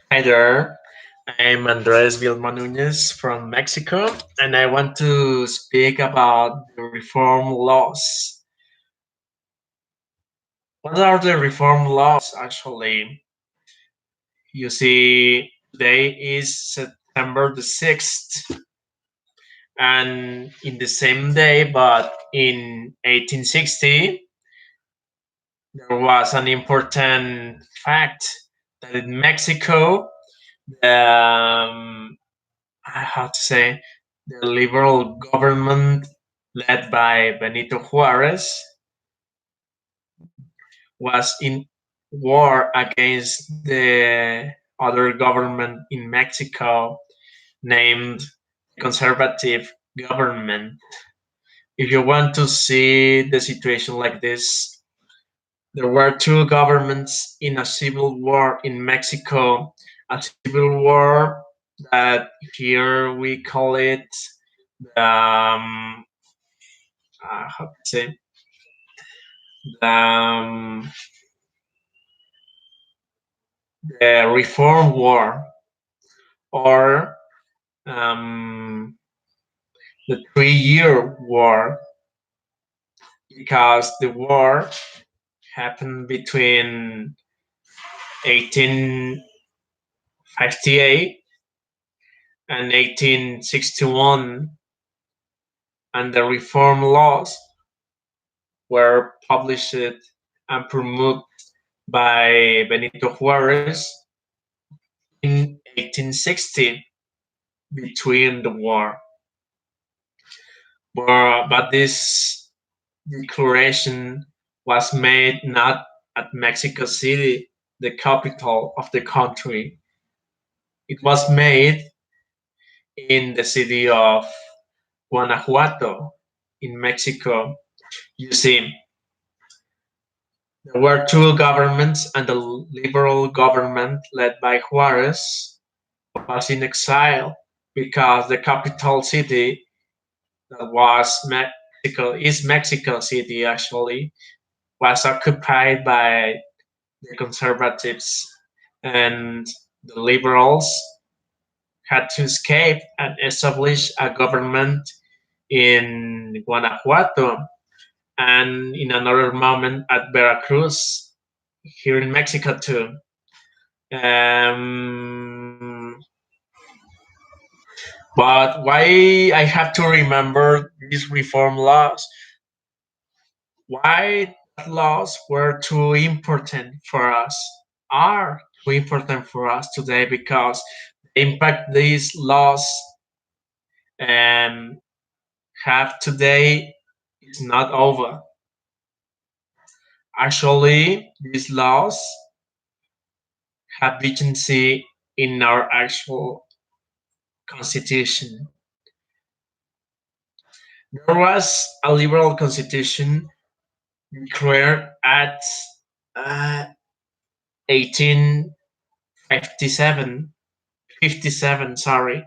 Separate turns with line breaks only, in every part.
Hi there, I'm Andres Vilma Nunez from Mexico, and I want to speak about the reform laws. What are the reform laws actually? You see, today is September the 6th, and in the same day, but in 1860, there was an important fact that in Mexico, um, I have to say, the liberal government led by Benito Juárez was in war against the other government in Mexico named conservative government. If you want to see the situation like this, there were two governments in a civil war in Mexico, a civil war that here we call it how to say um, the Reform War or um, the 3 Year War, because the war happened between 1858 and 1861, and the reform laws were published and promoted by Benito Juárez in 1860 between the war. But this declaration was made not at Mexico City, the capital of the country. It was made in the city of Guanajuato in Mexico. You see, there were two governments, and the liberal government led by Juarez was in exile because the capital city that was Mexico is Mexico City actually was occupied by the conservatives, and the liberals had to escape and establish a government in Guanajuato and in another moment at Veracruz, here in Mexico too. Um, but why I have to remember these reform laws? Why laws were too important for us? Are too important for us today because the impact these laws um, have today is not over. Actually, these laws have vigency in our actual constitution. There was a liberal constitution declared at uh, 1857, 57, sorry.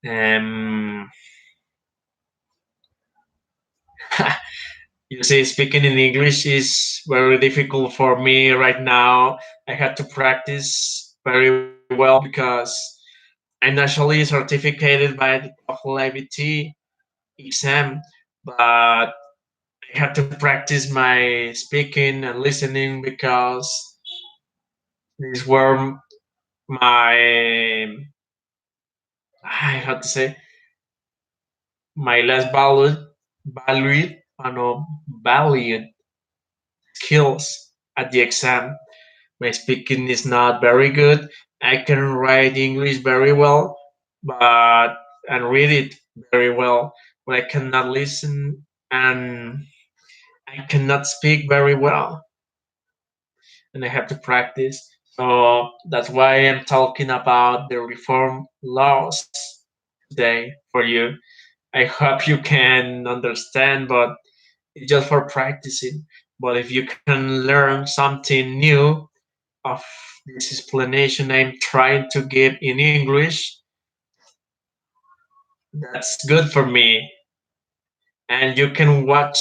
Um, you see, speaking in English is very difficult for me right now. I had to practice very well because I'm actually certificated by the TOEFL IBT exam, but I have to practice my speaking and listening because these were my, I have to say, my less valued skills at the exam. My speaking is not very good. I can write English very well, but and read it very well, but I cannot listen and I cannot speak very well, and I have to practice. So that's why I'm talking about the reform laws today for you. I hope you can understand, but it's just for practicing. But if you can learn something new of this explanation I'm trying to give in English, that's good for me. And you can watch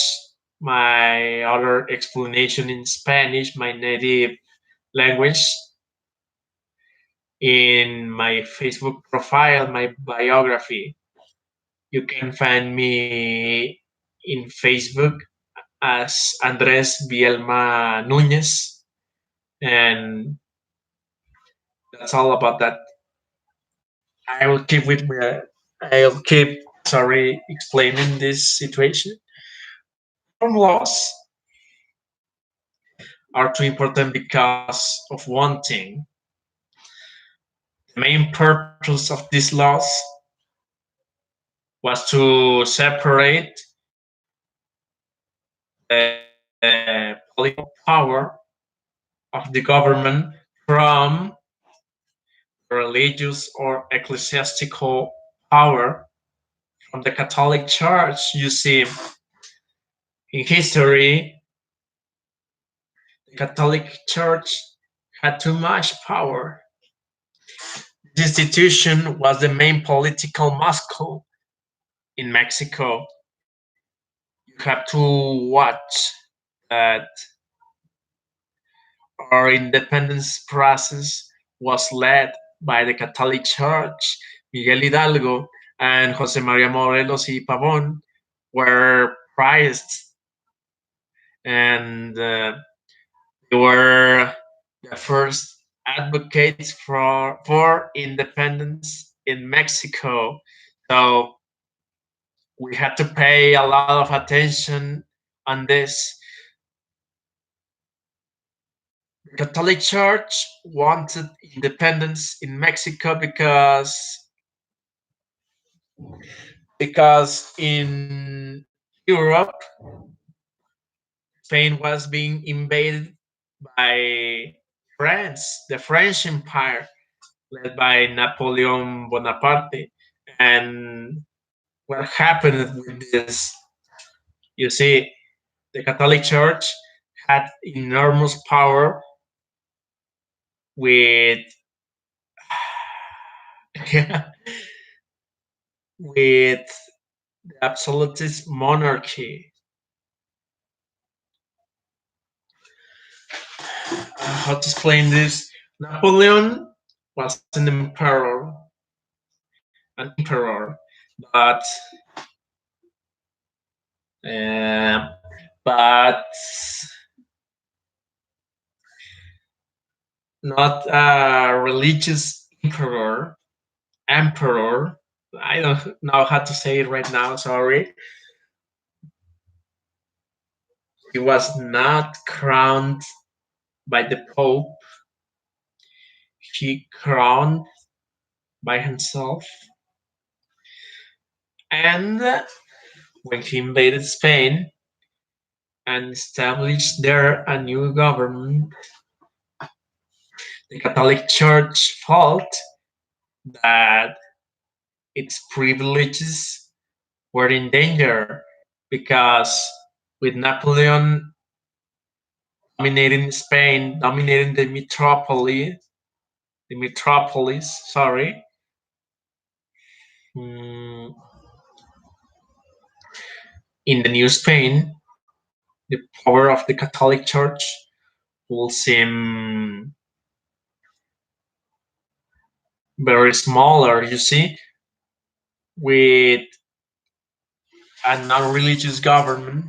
my other explanation in Spanish, my native language in my Facebook profile, my biography. You can find me in Facebook as Andres Bielma Núñez, and that's all about that. I will keep with I'll keep explaining this situation. Reform laws are too important because of one thing. The main purpose of these laws was to separate the political power of the government from religious or ecclesiastical power from the Catholic Church. You see, in history, the Catholic Church had too much power. The institution was the main political muscle in Mexico. You have to watch that our independence process was led by the Catholic Church. Miguel Hidalgo and Jose Maria Morelos y Pavon were priests, and they were the first advocates for independence in Mexico. So we had to pay a lot of attention on this. The Catholic Church wanted independence in Mexico because in Europe, Spain was being invaded by France, the French Empire, led by Napoleon Bonaparte. And what happened with this? You see, the Catholic Church had enormous power with with the absolutist monarchy. How to explain this? Napoleon was an emperor, but uh, but not a religious emperor. I don't know how to say it right now. Sorry. He was not crowned by the Pope. He crowned by himself. And when he invaded Spain and established there a new government, the Catholic Church felt that its privileges were in danger because with Napoleon dominating Spain, dominating the metropolis, sorry, mm, in the new Spain, the power of the Catholic Church will seem very smaller, you see, with a non-religious government.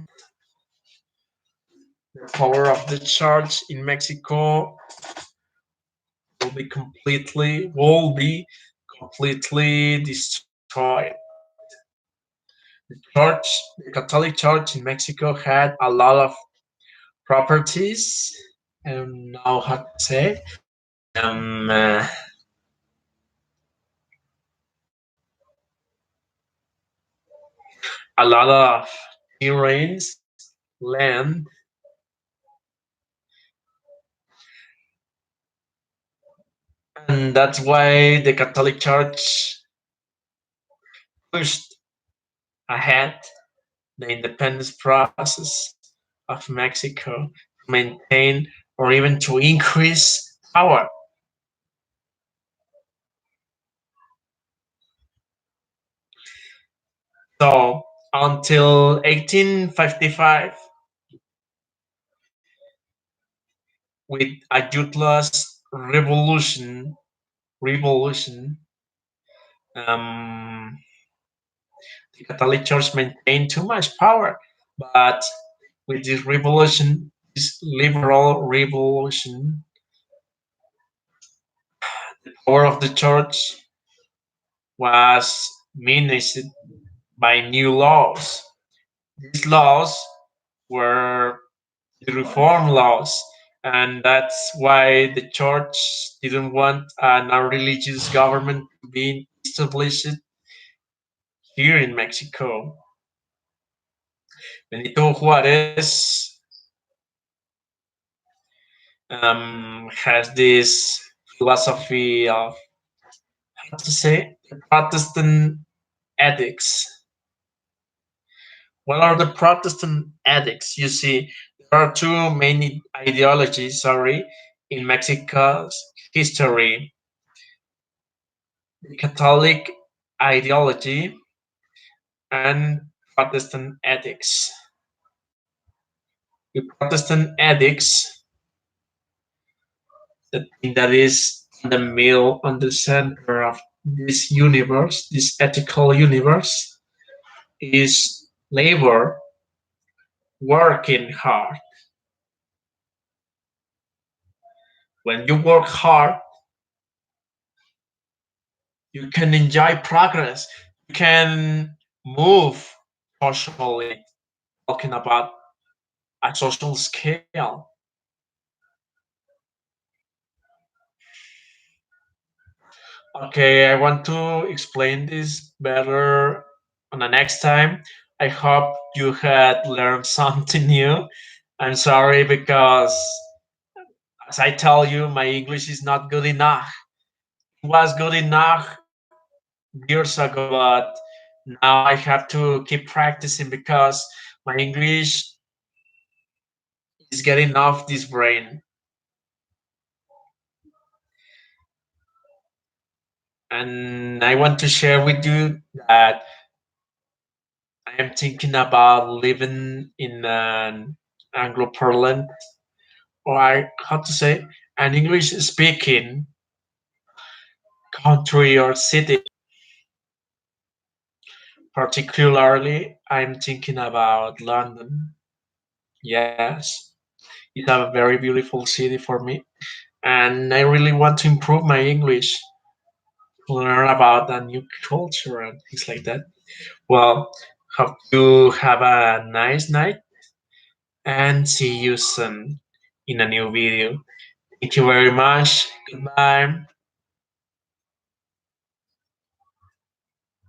The power of the church in Mexico will be completely destroyed. The Catholic Church in Mexico had a lot of properties. I don't know how to say. Um, a lot of terrains, land, and that's why the Catholic Church pushed ahead the independence process of Mexico to maintain or even to increase power. So until 1855, with a youth revolution, um, the Catholic Church maintained too much power. But with this revolution, this liberal revolution, the power of the church was menaced by new laws. These laws were the reform laws, and that's why the church didn't want a non-religious government to be established here in Mexico. Benito Juárez has this philosophy of how to say Protestant ethics. What are the Protestant ethics? You see, there are two main ideologies, sorry, in Mexico's history: the Catholic ideology and Protestant ethics. The Protestant ethics, the thing that is in the middle, on the center of this universe, this ethical universe, is labor, working hard. When you work hard, you can enjoy progress. You can move socially, talking about a social scale. Okay, I want to explain this better on the next time. I hope you had learned something new. I'm sorry because, as I tell you, my English is not good enough. It was good enough years ago, but now I have to keep practicing because my English is getting off this brain. And I want to share with you that I am thinking about living in an Anglo parlant, or how to say, an English speaking country or city. Particularly, I'm thinking about London. Yes, it's a very beautiful city for me, and I really want to improve my English, learn about a new culture and things like that. Well, hope you have a nice night and see you soon in a new video. Thank you very much. Goodbye.